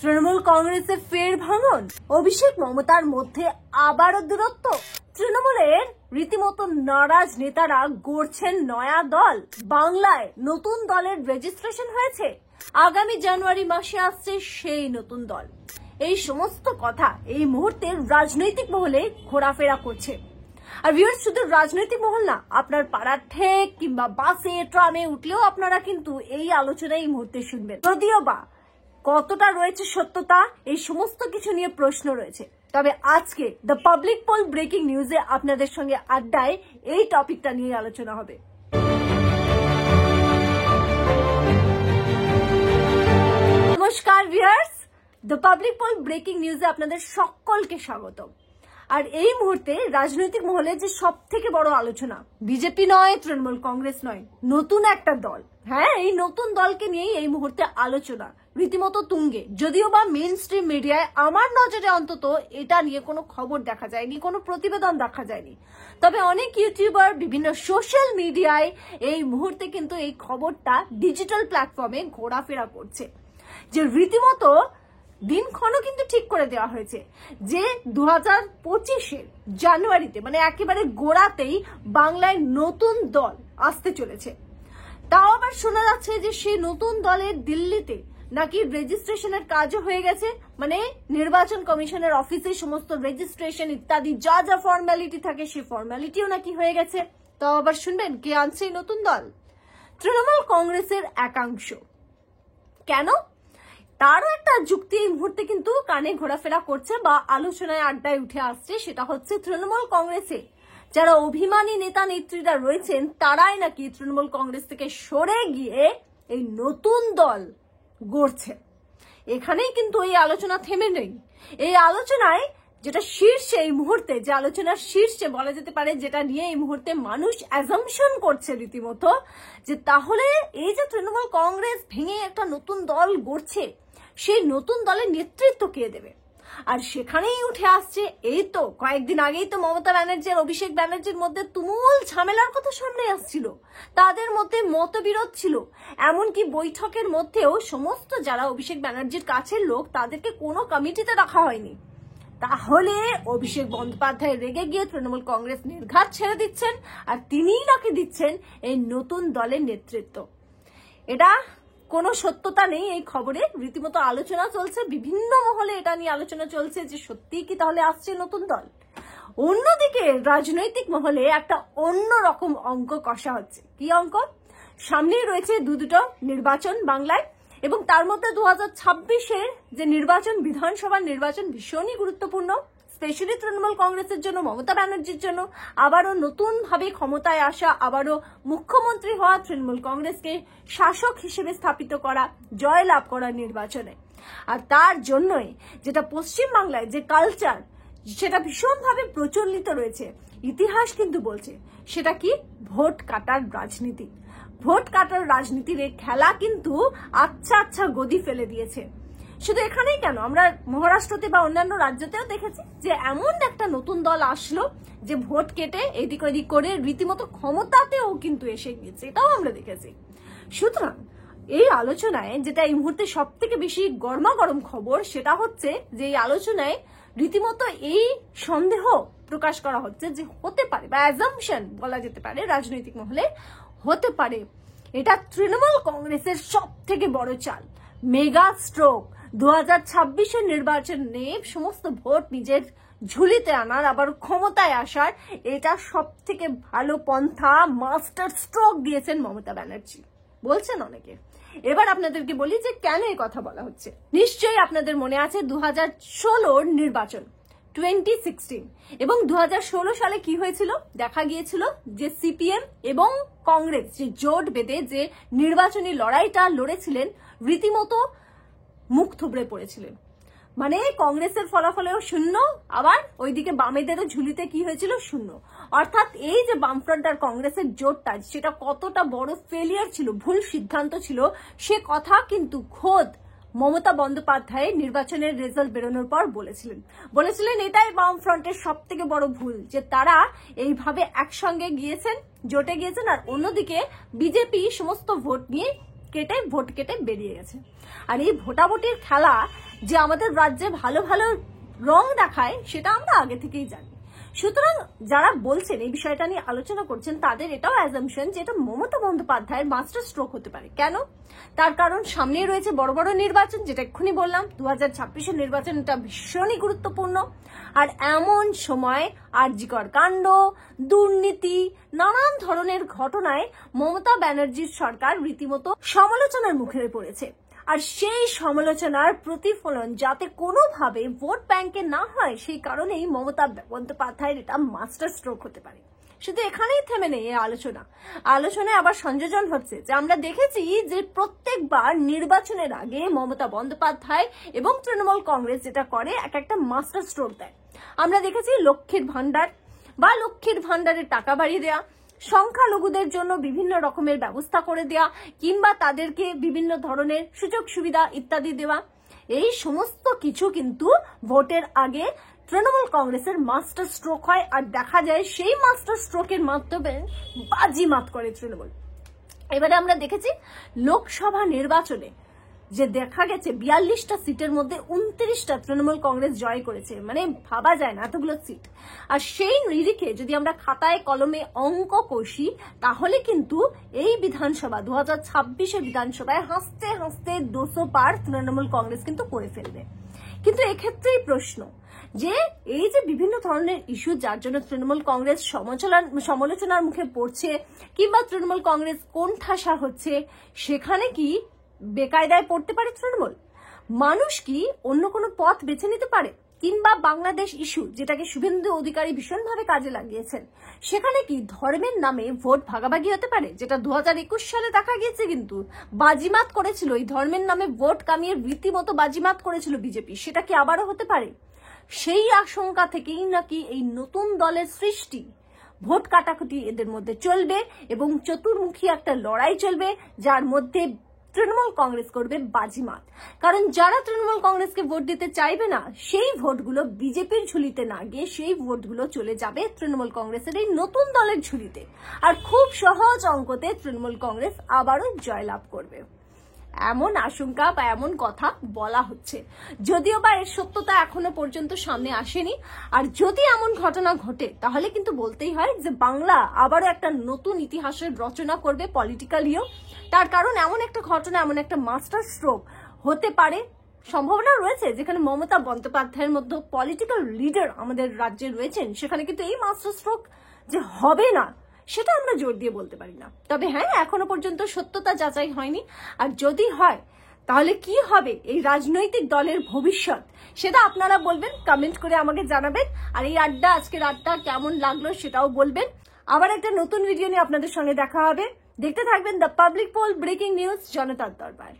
তৃণমূল কংগ্রেসে ফের ভাঙন, অভিষেক মমতার মধ্যে আবারও দূরত্ব। তৃণমূলের রীতিমতো নারাজ নেতারা গড়ছেন নয়া দল। বাংলায় নতুন দলের রেজিস্ট্রেশন হয়েছে, আগামী জানুয়ারি মাসে আসছে সেই নতুন দল। এই সমস্ত কথা এই মুহূর্তে রাজনৈতিক মহলে ঘোরাফেরা করছে। আর ভিউয়ার্স, শুধু রাজনৈতিক মহল না, আপনার পাড়ার ঠেক কিংবা বাসে ট্রামে উঠলেও আপনারা কিন্তু এই আলোচনা এই মুহূর্তে শুনবেন। যদিও বা কতটা রয়েছে সত্যতা, এই সমস্ত কিছু নিয়ে প্রশ্ন রয়েছে। তবে আজকে দ্য পাবলিক পোল ব্রেকিং নিউজে আপনাদের সঙ্গে আড্ডায় এই টপিকটা নিয়ে আলোচনা হবে। নমস্কার viewers, the public pole breaking নিউজে আপনাদের সকলকে স্বাগত। আর এই মুহূর্তে রাজনৈতিক মহলে যে সব থেকে বড় আলোচনা, বিজেপি নয়, তৃণমূল কংগ্রেস নয়, নতুন একটা দল। হ্যাঁ, এই নতুন দলকে নিয়েই এই মুহূর্তে আলোচনা রীতিমতো তুঙ্গে। যদিও বা মেইন স্ট্রিম মিডিয়ায় আমার নজরে অন্তত এটা নিয়ে কোনো খবর দেখা যায়নি, কোনো প্রতিবেদন দেখা যায়নি। তবে অনেক ইউটিউবার, বিভিন্ন সোশ্যাল মিডিয়ায় এই মুহূর্তে কিন্তু এই খবরটা ডিজিটাল প্ল্যাটফর্মে ঘোরাফেরা করছে, যে রীতিমতো দিনক্ষণও কিন্তু ঠিক করে দেওয়া হয়েছে যে 2025-এর জানুয়ারিতে, মানে একেবারে গোড়াতেই বাংলায় নতুন দল আসতে চলেছে। তাও আবার শোনা যাচ্ছে যে সেই নতুন দলের দিল্লিতে নাকি রেজিস্ট্রেশনের কাজও হয়ে গেছে, মানে নির্বাচন কমিশনের অফিসে সমস্ত রেজিস্ট্রেশন ইত্যাদি যা যা ফর্মালিটি থাকে সেই ফর্মালিটিও নাকি হয়ে গেছে। তাও আবার শুনবেন কে আনছে এই নতুন দল? তৃণমূল কংগ্রেসের একাংশ। কেন? তারও একটা যুক্তি এই মুহূর্তে কিন্তু কানে ঘোরাফেরা করছে বা আলোচনায় আড্ডায় উঠে আসছে। সেটা হচ্ছে তৃণমূল কংগ্রেসে যারা অভিমানী নেতা নেত্রীরা রয়েছেন তারাই নাকি তৃণমূল কংগ্রেস থেকে সরে গিয়ে এই নতুন দল গড়ছে। এখানেই কিন্তু এই আলোচনা থেমে নেই। এই আলোচনায় যেটা শীর্ষে এই মুহূর্তে, যে আলোচনার শীর্ষে বলা যেতে পারে, যেটা নিয়ে এই মুহূর্তে মানুষ অ্যাজাম্পশন করছে রীতিমতো, যে তাহলে এই যে তৃণমূল কংগ্রেস ভেঙে একটা নতুন দল গড়ছে, সেই নতুন দলের নেতৃত্ব কে দেবে? আর সেখানেই উঠে আসছে, এই তো কয়েকদিন আগেই তো মমতা ব্যানার্জি আর অভিষেক ব্যানার্জির মধ্যে তুমুল ঝামেলার কথা সামনে আসছিল, তাদের মধ্যে মতবিরোধ ছিল। এমনকি বৈঠকের মধ্যেও সমস্ত যারা অভিষেক ব্যানার্জির কাছের লোক তাদেরকে কোনো কমিটিতে রাখা হয়নি। তাহলে অভিষেক বন্দ্যোপাধ্যায় রেগে গিয়ে তৃণমূল কংগ্রেস নির্ঘাত ছেড়ে দিচ্ছেন, আর তিনিই নাকি দিচ্ছেন এই নতুন দলের নেতৃত্ব। এটা কোনো সত্যতা নেই এই খবরে, রীতিমতো আলোচনা চলছে, বিভিন্ন মহলে এটা নিয়ে আলোচনা চলছে যে সত্যিই কি তাহলে আসছে নতুন দল। অন্যদিকে রাজনৈতিক মহলে একটা অন্য রকম অঙ্ক কষা হচ্ছে। কি অঙ্ক? সামনেই রয়েছে দুটো নির্বাচন বাংলায়, এবং তার মধ্যে 2026-এর যে নির্বাচন, বিধানসভার নির্বাচন ভীষণই গুরুত্বপূর্ণ, স্পেশালি তৃণমূল কংগ্রেসের জন্য, মমতা ব্যানার্জির জন্য। আবারও নতুন ভাবে ক্ষমতায় আসা, আবারও মুখ্যমন্ত্রী হওয়া, তৃণমূল কংগ্রেসকে শাসক হিসেবে স্থাপিত করা, জয়লাভ করা নির্বাচনে। আর তার জন্যই যেটা পশ্চিমবাংলায় যে কালচার, সেটা ভীষণভাবে প্রচলিত রয়েছে, ইতিহাস কিন্তু বলছে, সেটা কি? ভোট কাটার রাজনীতি। ভোট কাটার রাজনীতির এই খেলা কিন্তু আচ্ছা গদি ফেলে দিয়েছে। শুধু এখানেই কেন, আমরা মহারাষ্ট্রতে বা অন্যান্য রাজ্যতেও দেখেছি যে এমন একটা নতুন দল আসলো যে ভোট কেটে এদিক ওদিক করে রীতিমতো ক্ষমতাতেও কিন্তু এসে গিয়েছে, এটাও আমরা দেখেছি। সুতরাং এই আলোচনায় যেটা এই মুহূর্তে সব থেকে বেশি গরমাগরম খবর, সেটা হচ্ছে যে এই আলোচনায় রীতিমতো এই সন্দেহ প্রকাশ করা হচ্ছে যে হতে পারে, বা অ্যাজাম্পশন বলা যেতে পারে রাজনৈতিক মহলে, হতে পারে এটা তৃণমূল কংগ্রেসের সব থেকে বড় চাল, মেগা স্ট্রোক। 2026-এর নির্বাচনে সমস্ত ভোট নিজের ঝুলিতে আনার, আবার ক্ষমতায় আসার এটা সব থেকে ভালো পন্থা, মাস্টার স্ট্রোক দিয়েছেন মমতা ব্যানার্জি, বলছেন অনেকে। এবার আপনাদেরকে বলি যে কেন এই কথা বলা হচ্ছে। নিশ্চয়ই আপনাদের মনে আছে 2016-র নির্বাচন, 2016, এবং 2016 সালে কি হয়েছিল? দেখা গিয়েছিল যে সিপিএম এবং কংগ্রেস যে জোট বেঁধে যে নির্বাচনী লড়াইটা লড়েছিলেন, রীতিমতো মুখ থুবড়ে পড়েছিলেন। মানে কংগ্রেসের ফলাফলেও শূন্য, আবার ওইদিকে বামেদেরও ঝুলিতে কি হয়েছিল? শূন্য। অর্থাৎ এই যে বামফ্রন্ট আর কংগ্রেসের জোটটা, সেটা কতটা বড় ফেলিয়ার ছিল, ভুল সিদ্ধান্ত ছিল, সে কথা কিন্তু খোদ মমতা বন্দ্যোপাধ্যায় নির্বাচনের রেজাল্ট বেরোনোর পর বলেছিলেন এটাই বামফ্রন্টের সব থেকে বড় ভুল, যে তারা এইভাবে একসঙ্গে গিয়েছেন, জোটে গিয়েছেন, আর অন্যদিকে বিজেপি সমস্ত ভোট কেটে বেরিয়ে গেছে। আর এই ভোটাভুটির খেলা যে আমাদের রাজ্যে ভালো ভালো রং দেখায় সেটা আমরা আগে থেকেই জানি। সুতরাং যারা বলছেন এই বিষয়টা নিয়ে আলোচনা করছেন তাদের এটাও অ্যাজাম্পশন যে এটা মমতা বন্দ্যোপাধ্যায়ের মাস্টার স্ট্রোক হতে পারে। কেন? তার কারণ সামনেই রয়েছে বড় বড় নির্বাচন, যেটা এক্ষুনি বললাম 2026-এর নির্বাচনটা ভীষণই গুরুত্বপূর্ণ। আর এমন সময় আরজিকর কাণ্ড, দুর্নীতি, নানান ধরনের ঘটনায় মমতা ব্যানার্জির সরকার রীতিমতো সমালোচনার মুখে পড়েছে। আর সেই সমালোচনার প্রতিফলন যাতে কোনোভাবে ভোট ব্যাংকে না হয় সেই কারণেই মমতা বন্দ্যোপাধ্যায়ের এটা মাস্টার স্ট্রোক হতে পারে। শুধু এখানেই থেমে নেই এই আলোচনায় আবার সংযোজন হচ্ছে যে আমরা দেখেছি যে প্রত্যেকবার নির্বাচনের আগে মমতা বন্দ্যোপাধ্যায় এবং তৃণমূল কংগ্রেস যেটা করে একটা মাস্টার স্ট্রোক দেয়। আমরা দেখেছি লক্ষ্মীর ভান্ডারের টাকা বাড়িয়ে দেয়া, সংখ্যালঘুদের জন্য বিভিন্ন রকমের ব্যবস্থা করে দেয়া, কিংবা তাদেরকে বিভিন্ন ধরনের সুযোগ সুবিধা ইত্যাদি দেওয়া। এই সমস্ত কিছু কিন্তু ভোটের আগে তৃণমূল কংগ্রেসের মাস্টার স্ট্রোক হয়। আর দেখা যায় সেই মাস্টার স্ট্রোকের মাধ্যমে বাজিমাত করে তৃণমূল। এবারে আমরা দেখেছি লোকসভা নির্বাচনে যে দেখা গেছে 42টা সিটের মধ্যে 29টা তৃণমূল কংগ্রেস জয় করেছে, মানে ভাবা যায় না এতগুলো সিট। আর সেই নিরিখে যদি আমরা খাতায় কলমে অঙ্ক কষি তাহলে কিন্তু এই বিধানসভা 2026-এর বিধানসভায় হাসতে হাসতে 200 পার তৃণমূল কংগ্রেস কিন্তু করে ফেলবে। কিন্তু এক্ষেত্রেই প্রশ্ন যে এই যে বিভিন্ন ধরনের ইস্যু যার জন্য তৃণমূল কংগ্রেস সমালোচনার মুখে পড়ছে কিংবা তৃণমূল কংগ্রেস কোণঠাসা হচ্ছে, সেখানে কি বেকায়দায় পড়তে পারে তৃণমূল? মানুষ কি অন্য কোনো পথ বেছে নিতে পারে? কিংবা বাংলাদেশ ইস্যু যেটাকে শুভেন্দু অধিকারী ভীষণভাবে কাজে লাগিয়েছেন, সেখানে কি ধর্মের নামে ভোট ভাগাভাগি হতে পারে? যেটা 2021 সালে দেখা গিয়েছে কিন্তু বাজিমাত করেছিল, এই ধর্মের নামে ভোট কামিয়ে রীতিমতো বাজিমাত করেছিল বিজেপি, সেটা কি আবারও হতে পারে? সেই আশঙ্কা থেকেই নাকি এই নতুন দলের সৃষ্টি। ভোট কাটাকুটি এদের মধ্যে চলবে এবং চতুর্মুখী একটা লড়াই চলবে যার মধ্যে তৃণমূল কংগ্রেস করবে বাজিমাত। কারণ যারা তৃণমূল কংগ্রেসকে ভোট দিতে চাইবে না সেই ভোটগুলো বিজেপির ঝুলিতে না গিয়ে সেই ভোটগুলো চলে যাবে তৃণমূল কংগ্রেসের এই নতুন দলের ঝুলিতে। আর খুব সহজ অঙ্কতে তৃণমূল কংগ্রেস আবারও জয়লাভ করবে, এমন আশঙ্কা বা এমন কথা বলা হচ্ছে। যদিও বা এর সত্যতা এখনো পর্যন্ত সামনে আসেনি। আর যদি এমন ঘটনা ঘটে তাহলে কিন্তু বলতেই হয় যে বাংলা আবারও একটা নতুন ইতিহাসের রচনা করবে পলিটিক্যালিও। তার কারণ এমন একটা ঘটনা, এমন একটা মাস্টার স্ট্রোক হতে পারে, সম্ভাবনা রয়েছে। যেখানে মমতা বন্দ্যোপাধ্যায়ের মধ্যে পলিটিক্যাল লিডার আমাদের রাজ্যে রয়েছেন, সেখানে কিন্তু এই মাস্টার স্ট্রোক যে হবে না সেটা আমরা জোর দিয়ে বলতে পারি না। তবে হ্যাঁ, এখনো পর্যন্ত সত্যতা যাচাই হয়নি। আর যদি হয় তাহলে কি হবে এই রাজনৈতিক দলের ভবিষ্যৎ, সেটা আপনারা বলবেন, কমেন্ট করে আমাকে জানাবেন। আর এই আজকের আড্ডা কেমন লাগলো সেটাও বলবেন। আবার একটা নতুন ভিডিও নিয়ে আপনাদের সঙ্গে দেখা হবে। দেখতে থাকবেন the public pole breaking news, জনতার দরবার।